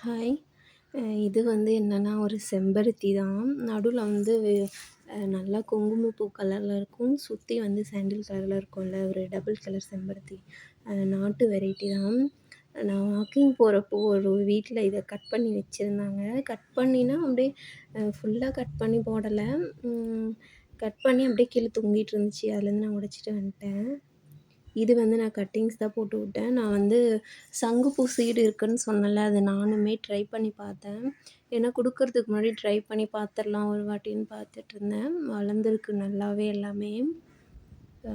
Hi. இது வந்து என்னன்னா, ஒரு செம்பருத்தி தான். நடுவுல வந்து நல்லா குங்குமப்பூ கலர்ல இருக்கும். சுத்தி வந்து சாண்டில் கலர்ல இருக்கும்ல, ஒரு டபுள் கலர் செம்பருத்தி. நாட்டு வெரைட்டி தான். நான் வாக்கிங் போறப்போ ஒரு வீட்ல இத கட் பண்ணி வச்சிருந்தாங்க. கட் பண்ணினா அப்படியே ஃபுல்லா கட் பண்ணி போடல. ம் கட் பண்ணி அப்படியே கீழ தொங்கிட்டு இருந்துச்சு. அதுலேருந்து நான் உடைச்சிட்டு வந்துட்டேன். இது வந்து நான் கட்டிங்ஸ் தான் போட்டு விட்டேன். நான் வந்து சங்குப்பூ சீடு இருக்குன்னு சொன்னேன்ல, அது நானுமே ட்ரை பண்ணி பார்த்தேன். ஏன்னா குடுக்கறதுக்கு முன்னாடி ட்ரை பண்ணி பார்த்துரலாம் ஒரு வாட்டின்னு பார்த்துட்ருந்தேன். வளர்ந்துருக்கு நல்லாவே எல்லாமே. அ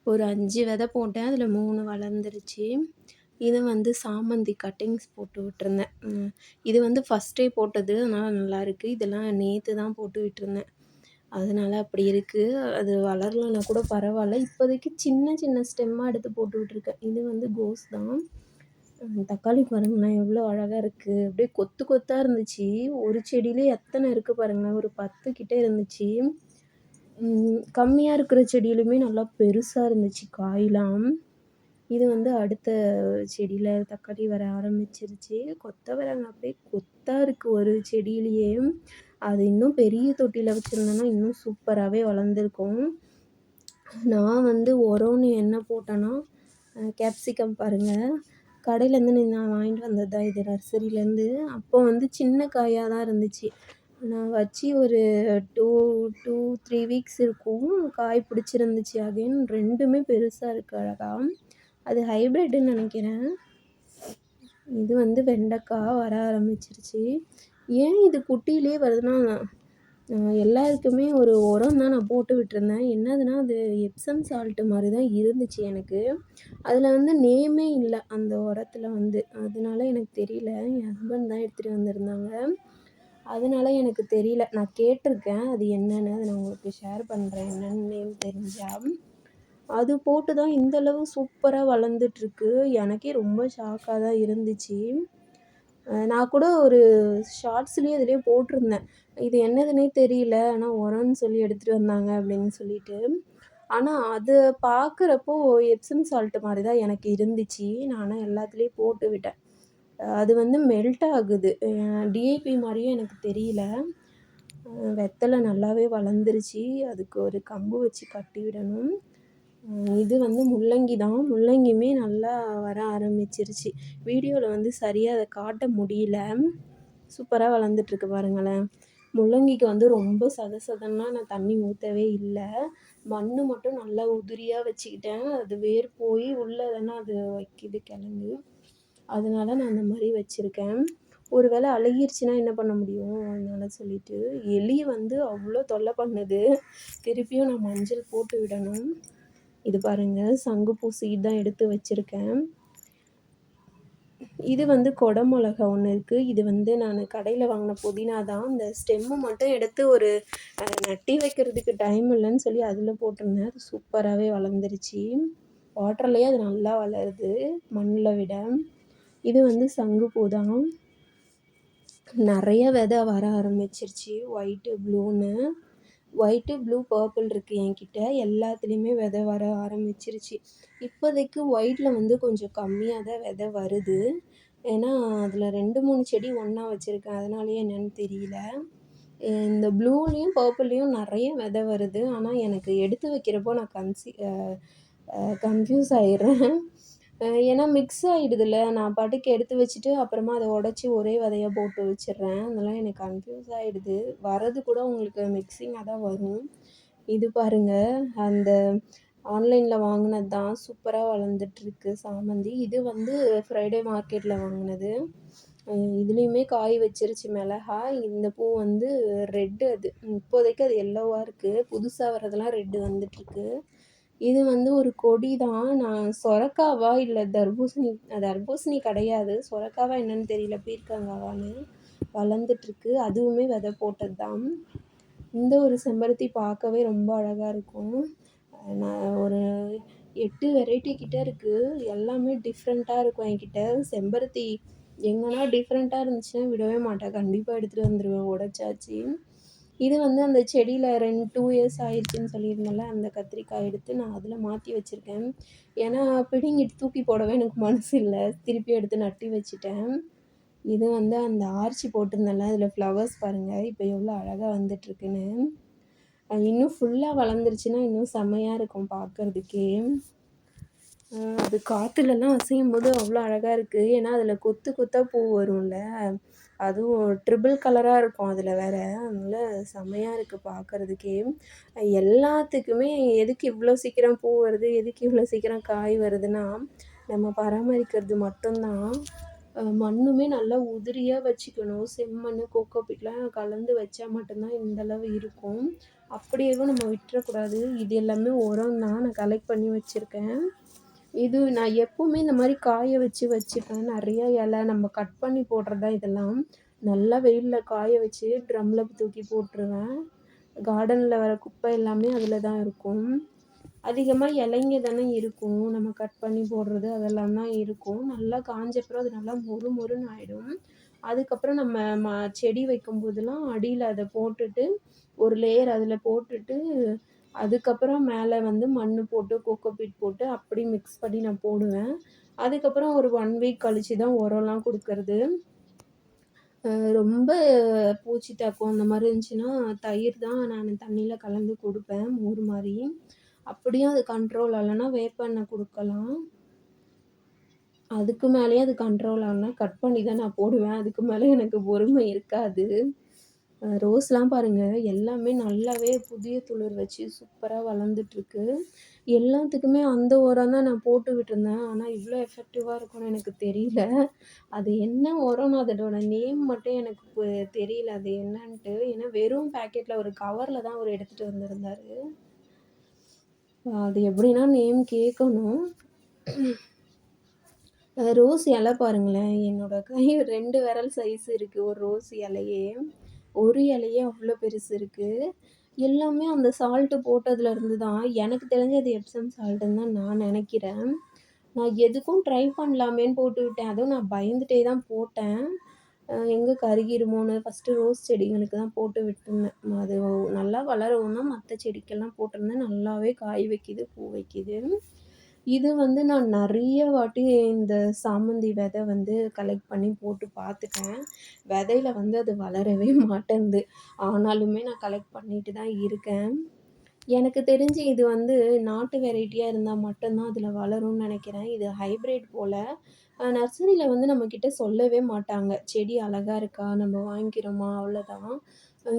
ஒரு 5 விதை போட்டேன். அதில 3 வளர்ந்துருச்சு. இது வந்து சாமந்தி கட்டிங்ஸ் போட்டு விட்டுருந்தேன். இது வந்து ஃபர்ஸ்ட்டே போட்டது. அதனால நல்லாயிருக்கு. இதெல்லாம் நேத்து தான் போட்டு விட்டுருந்தேன். அதனால அப்படி இருக்கு. அது வளரலனா கூட பரவால்ல. இப்போதைக்கு சின்ன சின்ன ஸ்டெம்மா எடுத்து போட்டு விட்டுருக்கேன். இது வந்து கோஸ் தான். தக்காளி பாருங்களேன் எவ்வளோ அழகா இருக்கு. அப்படியே கொத்து கொத்தா இருந்துச்சு. ஒரு செடியிலே எத்தனை இருக்கு பாருங்களேன். ஒரு 10 கிட்ட இருந்துச்சு. கம்மியா இருக்கிற செடியிலுமே நல்லா பெருசா இருந்துச்சு காயெலாம். இது வந்து அடுத்த செடியில தக்காளி வர ஆரம்பிச்சிருச்சு. கொத்தவரங்காய் அப்படியே கொத்தா இருக்கு ஒரு செடியிலேயே. அது இன்னும் பெரிய தொட்டியில வச்சிருந்தேன்னா, இன்னும் சூப்பராவே வளர்ந்துருக்கும். நான் வந்து உரம்னு என்ன போட்டேன்னா, கேப்சிகம் பாருங்க. கடையிலேருந்து நான் வாங்கிட்டு வந்தது தான் இது நர்சரியிலேருந்து. அப்போ வந்து சின்ன காயா தான் இருந்துச்சு. நான் வச்சு ஒரு 3 வீக்ஸ் இருக்கும். காய் பிடிச்சிருந்துச்சு. அகைன் 2மே பெருசா இருக்கு அழகா. அது ஹைப்ரிட்டுன்னு நெனைக்கிறேன். இது வந்து வெண்டைக்காய் வர ஆரம்பிச்சிருச்சு. ஏன் இது குட்டியிலே வருதுன்னா, எல்லாருக்குமே ஒரு உரம் தான் நான் போட்டு விட்டுருந்தேன். என்னதுன்னா, அது எப்சம் சால்ட்டு மாரி தான் இருந்துச்சு எனக்கு. அதில வந்து நேமே இல்ல அந்த உரத்துல வந்து. அதனால எனக்கு தெரியல. என் ஹஸ்பண்ட் தான் எடுத்துட்டு வந்திருந்தாங்க. அதனால எனக்கு தெரியல. நான் கேட்டுருக்கேன். அது என்னன்னு அத நான் உங்களுக்கு ஷேர் பண்றேன். என்னன்னு நேம் தெரிஞ்சா. அது போட்டு தான் இந்த அளவு சூப்பரா வளர்ந்துட்டுருக்கு. எனக்கே ரொம்ப ஷாக்கா தான் இருந்துச்சு. நான் கூட ஒரு ஷார்ட்ஸ்லேயே இதுலேயே போட்டிருந்தேன். இது என்னதுன்னே தெரியல. ஆனா உரம்ன்னு சொல்லி எடுத்துட்டு வந்தாங்க அப்படின்னு சொல்லிட்டு. ஆனா அது பார்க்குறப்போ எப்சம் சால்ட் மாரி தான் எனக்கு இருந்துச்சு. நான் ஆனா எல்லாத்துலேயும் போட்டு விட்டேன். அது வந்து மெல்ட் ஆகுது. டிஏபி மாரியும் எனக்கு தெரியல. வெத்தல நல்லாவே வளர்ந்துருச்சு. அதுக்கு ஒரு கம்பு வச்சு கட்டி விடணும். இது வந்து முள்ளங்கி தான். முள்ளங்கியுமே நல்லா வர ஆரம்பிச்சிருச்சு. வீடியோல வந்து சரியா அத காட்ட முடியல. சூப்பரா வளர்ந்துட்டுருக்கு பாருங்களேன். முள்ளங்கிக்கு வந்து ரொம்ப சதசதன்லாம் நான் தண்ணி ஊத்தவே இல்ல. மண்ணு மட்டும் நல்லா உதிரியா வச்சுக்கிட்டேன். அது வேர் போய் உள்ள தானே அது வைக்கிது கிழங்கு. அதனால நான் அந்த மாரி வச்சிருக்கேன். ஒரு வேளை அழுகிருச்சுன்னா என்ன பண்ண முடியும்? அதனால சொல்லிட்டு. எலி வந்து அவ்ளோ தொல்ல பண்ணுது. திருப்பியும் நான் மஞ்சள் போட்டு விடணும். இது பாருங்க சங்குப்பூ சீட் தான் எடுத்து வச்சிருக்கேன். இது வந்து கொடை மொளகா ஒண்ணு இருக்கு. இது வந்து நானு கடையில வாங்குன புதினா தான். இந்த ஸ்டெம்மு மட்டும் எடுத்து ஒரு நட்டி வைக்கிறதுக்கு டைம் இல்லன்னு சொல்லி அதில போட்டிருந்தேன். அது சூப்பராவே வளர்ந்துருச்சு. வாட்டர்லேயே அது நல்லா வளருது மண்ல விட. இது வந்து சங்குப்பூ தான். நெறைய விதை வர ஆரம்பிச்சிருச்சு. ஒயிட்டு, ப்ளூன்னு. ஒயிட்டு, ப்ளூ, பர்பிள் இருக்கு என்கிட்ட. எல்லாத்துலேயுமே விதை வர ஆரம்பிச்சிருச்சு. இப்போதைக்கு ஒயிட்ல வந்து கொஞ்சம் கம்மியா தான் விதை வருது. ஏன்னா, அதில 2, 3 செடி ஒண்ணா வச்சிருக்கேன். அதனாலயே என்னன்னு தெரியல. இந்த ப்ளூலேயும், பர்பிள்லேயும் நெறைய விதை வருது. ஆனா, எனக்கு எடுத்து வைக்கிறப்போ நான் கன்ஃப்யூஸ் ஆயிடுறேன். ஏன்னா மிக்ஸ் ஆயிடுதுல்ல. நான் பாட்டுக்கு எடுத்து வச்சுட்டு, அப்புறமா அத உடைச்சு ஒரே விதையா போட்டு வச்சுடுறேன். அதனால எனக்கு கன்ஃப்யூஸ் ஆயிடுது. வரது கூட உங்களுக்கு மிக்ஸிங்கா தான் வரும். இது பாருங்க, அந்த ஆன்லைன்ல வாங்குனது தான். சூப்பரா வளர்ந்துட்டுருக்கு சாமந்தி. இது வந்து ஃப்ரைடே மார்க்கெட்ல வாங்குனது. இதுலேயுமே காய் வச்சிருச்சு மிளகா. இந்த பூ வந்து ரெட்டு அது. இப்போதைக்கு அது எல்லோவா இருக்கு. புதுசா வரதெல்லாம் ரெட்டு வந்துட்டுருக்கு. இது வந்து ஒரு கொடி தான். நான் சொரக்காவா இல்ல தர்பூசணி கிடையாது. சொரக்காவா என்னன்னு தெரியல. பீர்க்கங்காவான்னு வளர்ந்துட்டுருக்கு. அதுவுமே விதை போட்டது தான். இந்த ஒரு செம்பருத்தி பார்க்கவே ரொம்ப அழகா இருக்கும். நான் ஒரு 8 வெரைட்டி கிட்ட இருக்கு. எல்லாமே டிஃப்ரெண்ட்டா இருக்கும் என்கிட்ட. செம்பருத்தி எங்கன்னா டிஃப்ரெண்ட்டா இருந்துச்சுன்னா விடவே மாட்டேன். கண்டிப்பா எடுத்துட்டு வந்துருவேன் உடைச்சாச்சு. இது வந்து அந்த செடியில 2 இயர்ஸ் ஆயிடுச்சுன்னு சொல்லியிருந்தேன்ல, அந்த கத்திரிக்காய் எடுத்து நான் அதில மாத்தி வச்சிருக்கேன். ஏன்னா, பிடுங்கிட்டு தூக்கி போடவே எனக்கு மனசு இல்ல. திருப்பி எடுத்து நட்டி வச்சுட்டேன். இது வந்து அந்த ஆர்ச்சி போட்டிருந்தேன்ல, அதில ஃப்ளவர்ஸ் பாருங்க, இப்போ எவ்வளோ அழகா வந்துட்டுருக்குன்னு. இன்னும் ஃபுல்லா வளர்ந்துருச்சுன்னா, இன்னும் செம்மையா இருக்கும் பார்க்கறதுக்கே. அது காத்துலலாம் அசையும்போது அவ்வளோ அழகா இருக்கு. ஏன்னா, அதில கொத்து கொத்தா பூ வரும்ல. அதுவும் ட்ரிபிள் கலரா இருக்கும் அதில வேற. அதனால செம்மையா இருக்கு பார்க்கறதுக்கே. எல்லாத்துக்குமே எதுக்கு இவ்வளோ சீக்கிரம் பூ வருது? எதுக்கு இவ்வளோ சீக்கிரம் காய் வருதுன்னா, நம்ம பராமரிக்கிறது மட்டும் தான். மண்ணுமே நல்லா உதிரியா வச்சுக்கணும். செம்மண்ணு, கோகோபீட்லாம் கலந்து வச்சா மட்டும் தான் இந்த அளவு இருக்கும். அப்படியேவும் நம்ம விட்டுறக்கூடாது. இது எல்லாமே உரம் தான். நான் கலெக்ட் பண்ணி வச்சிருக்கேன். இது நான் எப்பவுமே இந்த மாரி காய வச்சு வச்சுப்பேன். நெறைய இலை நம்ம கட் பண்ணி போடுறது தான் இதெல்லாம். நல்லா வெயில்ல காய வச்சு ட்ரம்ல தூக்கி போட்டுருவேன். கார்டன்ல வர குப்பை எல்லாமே அதில தான் இருக்கும். அதிகமா இலைங்க தானே இருக்கும். நம்ம கட் பண்ணி போடுறது அதெல்லாம் தான் இருக்கும். நல்லா காஞ்சப்புறம் அது நல்லா மொறு மொறுன்னு ஆயிடும். அதுக்கப்புறம் நம்ம செடி வைக்கும்போதெல்லாம் அடியில அத போட்டுட்டு, ஒரு லேயர் அதில போட்டுட்டு, அதுக்கப்புறம் மேல வந்து மண்ணு போட்டு, கோகோபீட் போட்டு அப்படி மிக்ஸ் பண்ணி நான் போடுவேன். அதுக்கப்புறம் ஒரு 1 வீக் கழிச்சு தான் உரம்லாம் குடுக்கறது. ரொம்ப பூச்சி தாக்கம் அந்த மாரி இருந்துச்சுன்னா, தயிர் தான் நான் தண்ணீல கலந்து குடுப்பேன், மோர் மாரி. அப்படியும் அது கண்ட்ரோல் ஆகலன்னா வேப்பெண்ணெய் குடுக்கலாம். அதுக்கு மேலேயும் அது கண்ட்ரோல் ஆகலனா கட் பண்ணி தான் நான் போடுவேன். அதுக்கு மேல எனக்கு பொறுமை இருக்காது. ரோஸ்லாம் பாருங்க, எல்லாமே நல்லாவே புதிய துளிர் வச்சு சூப்பரா வளர்ந்துட்டுருக்கு. எல்லாத்துக்குமே அந்த உரம் தான் நான் போட்டு விட்டுருந்தேன். ஆனா, இவ்ளோ எஃபெக்டிவா இருக்கும்னு எனக்கு தெரியல. அது என்ன உரம்னு அதோட நேம் மட்டும் எனக்கு தெரியல அது என்னன்ட்டு. ஏன்னா வெறும் பாக்கெட்ல ஒரு கவர்ல தான் அவரு எடுத்துட்டு வந்திருந்தாரு. அது எப்படின்னா நேம் கேட்கணும். ரோஸ் இலை பாருங்களேன், என்னோட கை 2 விரல் சைஸ் இருக்கு ஒரு ரோஸ் இலையே. ஒரு இலையே அவ்ளோ பெருசு இருக்கு. எல்லாமே அந்த சால்ட் போட்டதுலேருந்து தான். எனக்கு தெரிஞ்சு அது எப்சம் சால்ட்டுன்னு தான் நான் நெனைக்கிறேன். நான் எதுக்கும் ட்ரை பண்ணலாமேன்னு போட்டுவிட்டேன். அதுவும் நான் பயந்துட்டே தான் போட்டேன். எங்கே கருகிருமோன்னு ஃபஸ்ட்டு ரோஸ் செடிங்களுக்கு தான் போட்டு விட்டுருந்தேன். அது நல்லா வளரவும் தான் மத்த செடிக்கெல்லாம் போட்டிருந்தேன். நல்லாவே காய் வைக்கிது, பூ வைக்கிது. இது வந்து நான் நெறைய வாட்டி இந்த சாமந்தி விதை வந்து கலெக்ட் பண்ணி போட்டு பார்த்துட்டேன். விதையில வந்து அது வளரவே மாட்டேன்து. ஆனாலுமே நான் கலெக்ட் பண்ணிட்டு தான் இருக்கேன். எனக்கு தெரிஞ்சு இது வந்து நாட்டு வெரைட்டியா இருந்தா மட்டும் தான் அதில வளரும்னு நெனைக்கிறேன். இது ஹைப்ரிட் போல. நர்சரியில வந்து நம்மக்கிட்ட சொல்லவே மாட்டாங்க. செடி அழகா இருக்கா? நம்ம வாங்கிக்கிறோமா? அவ்வளோதான்.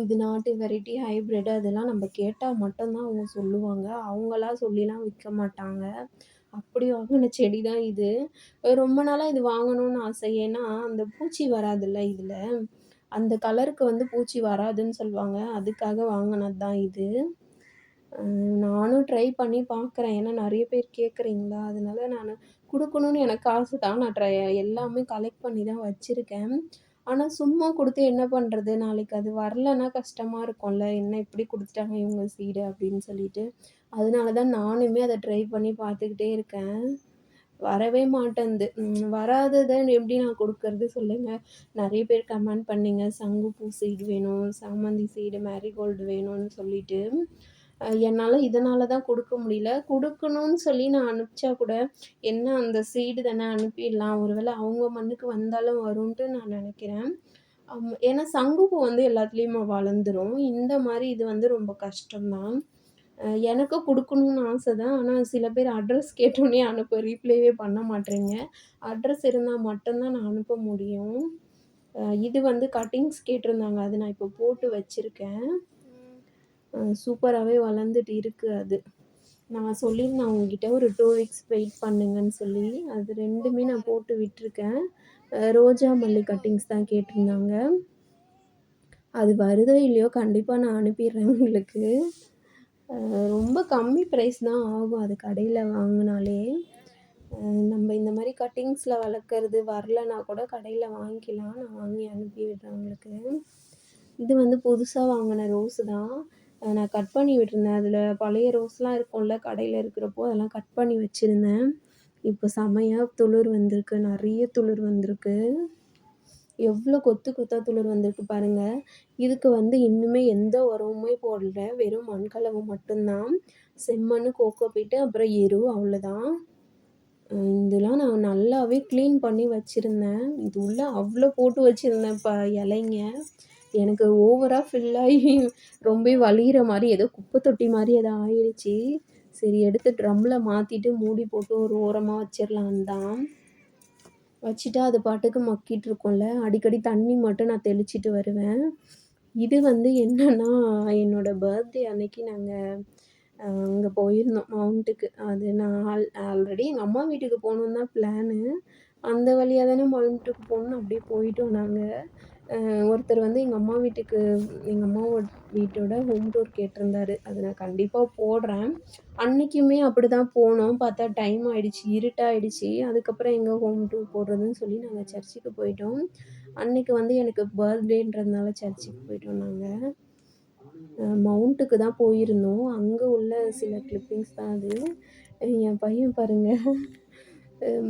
இது நாட்டு வெரைட்டி, ஹைப்ரிட் அதெல்லாம் நம்ம கேட்டா மட்டும் தான் அவங்க சொல்லுவாங்க. அவங்களா சொல்லிலாம் விக்க மாட்டாங்க. அப்படி வாங்குன செடி தான் இது. ரொம்ப நாளா இது வாங்கணும்னு ஆசை. ஏன்னா, அந்த பூச்சி வராதுல்ல இதில. அந்த கலருக்கு வந்து பூச்சி வராதுன்னு சொல்லுவாங்க. அதுக்காக வாங்குனது தான் இது. நானும் ட்ரை பண்ணி பார்க்குறேன். ஏன்னா நெறைய பேர் கேட்குறீங்களா, அதனால நானு குடுக்கணும்னு எனக்கு ஆசை தான். நான் எல்லாமே கலெக்ட் பண்ணி தான் வச்சிருக்கேன். ஆனா சும்மா குடுத்து என்ன பண்றது? நாளைக்கு அது வரலன்னா கஷ்டமா இருக்கும்ல. என்ன இப்படி குடுத்துட்டாங்க இவங்க சீடு அப்படின்னு சொல்லிட்டு. அதனால தான் நானுமே அத ட்ரை பண்ணி பார்த்துக்கிட்டே இருக்கேன். வரவே மாட்டேன்து. வராதத எப்படி நான் குடுக்கறது சொல்லுங்க? நெறைய பேர் கமெண்ட் பண்ணீங்க. சங்குப்பூ சீடு வேணும், சாமந்தி சீடு, மேரிகோல்டு வேணும்னு சொல்லிட்டு. என்னால இதனால தான் குடுக்க முடியல. குடுக்கணும்னு சொல்லி நான் அனுப்பிச்சா கூட, என்ன அந்த சீடு தானே அனுப்பிடலாம். ஒரு வேள அவங்க மண்ணுக்கு வந்தாலும் வரும்ன்ட்டு நான் நெனைக்கிறேன். ஏன்னா சங்குப்பூ வந்து எல்லாத்துலயுமே வளர்ந்துரும். இந்த மாரி இது வந்து ரொம்ப கஷ்டம் தான். எனக்கும் குடுக்கணும்னு ஆசை தான். ஆனா சில பேர் அட்ரஸ் கேட்டோனே ரீப்ளேவே பண்ண மாட்றீங்க. அட்ரஸ் இருந்தா மட்டும் தான் நான் அனுப்ப முடியும். இது வந்து கட்டிங்ஸ் கேட்டிருந்தாங்க. அது நான் இப்போ போட்டு வச்சிருக்கேன். சூப்பராவே வளர்ந்துட்டு இருக்கு அது. நான் சொல்லியிருந்தேன் உங்ககிட்ட ஒரு 2 வீக்ஸ் வெயிட் பண்ணுங்கன்னு சொல்லி. அது 2மே நான் போட்டு விட்டுருக்கேன். ரோஜா மல்லி கட்டிங்ஸ் தான் கேட்டிருந்தாங்க. அது வருதோ இல்லையோ கண்டிப்பா நான் அனுப்பிடுறேன் உங்களுக்கு. ரொம்ப கம்மி ப்ரைஸ் தான் ஆகும் அது கடையில வாங்குனாலே. நம்ம இந்த மாரி கட்டிங்ஸில வளர்க்குறது வரலனா கூட கடையில வாங்கிக்கலாம். நான் வாங்கி அனுப்பி விடுறேன் உங்களுக்கு. இது வந்து புதுசா வாங்குன ரோஸு தான். நான் கட் பண்ணி விட்டுருந்தேன். அதில பழைய ரோஸ்லாம் இருக்கும்ல கடையில இருக்கிறப்போ, அதெல்லாம் கட் பண்ணி வச்சிருந்தேன். இப்போ செமையா துளிர் வந்திருக்கு. நெறைய துளிர் வந்திருக்கு. எவ்வளோ கொத்து கொத்தா துளிர் வந்திருக்கு பாருங்க. இதுக்கு வந்து இன்னுமே எந்த உரமுமே போடல. வெறும் மண்கலவை மட்டும் தான். செம்மண்ணு, கோகோபீட்டு அப்புறம் எரு அவ்வளோதான். இதெல்லாம் நான் நல்லாவே க்ளீன் பண்ணி வச்சிருந்தேன். இது உள்ள அவ்ளோ போட்டு வச்சிருந்தேன் இலைங்க. எனக்கு ஓவரா ஃபில் ஆகி ரொம்ப வழியிற மாரி ஏதோ குப்பை தொட்டி மாரி ஏதோ ஆயிருச்சு. சரி எடுத்து ட்ரம்ல மாத்திட்டு மூடி போட்டு ஒரு ஓரமா வச்சிரலான்னு தான். வச்சுட்டா அது பாட்டுக்கு மக்கிட்டு இருக்கும்ல. அடிக்கடி தண்ணி மட்டும் நான் தெளிச்சுட்டு வருவேன். இது வந்து என்னன்னா, என்னோட பர்த்டே அன்னைக்கு நாங்க அங்க போயிருந்தோம் மவுண்ட்டுக்கு. அது நான் ஆல்ரெடி எங்க அம்மா வீட்டுக்கு போணுன்னு தான் பிளானு. அந்த வழியா தானே மவுண்ட்டுக்கு போணும்னு அப்படியே போயிட்டோம் நாங்க. ஒருத்தர் வந்து எங்க அம்மாவோட வீட்டோட ஹோம் டூர் கேட்டிருந்தாரு. அது நான் கண்டிப்பா போடுறேன். அன்னைக்குமே அப்படிதான் போனோம். பார்த்தா டைம் ஆயிடுச்சு. இருட்டாயிடுச்சு. அதுக்கப்புறம் எங்க ஹோம் டூர் போடுறதுன்னு சொல்லி நாங்க சர்ச்சுக்கு போயிட்டோம். அன்னைக்கு வந்து எனக்கு பர்த்டேன்றதுனால சர்ச்சுக்கு போயிட்டோம் நாங்க. மவுண்ட்டுக்கு தான் போயிருந்தோம். அங்க உள்ள சில கிளிப்பிங்ஸ் தான் அது. என் பையன் பாருங்க,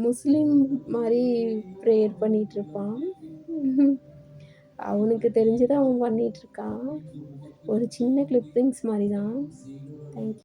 முஸ்லீம் மாரி ப்ரேயர் பண்ணிட்டுருப்பான். அவனுக்கு தெரிஞ்சத அவன் பண்ணிட்டுருக்கான். ஒரு சின்ன கிளிப்பிங்ஸ் மாரி தான். Thank you.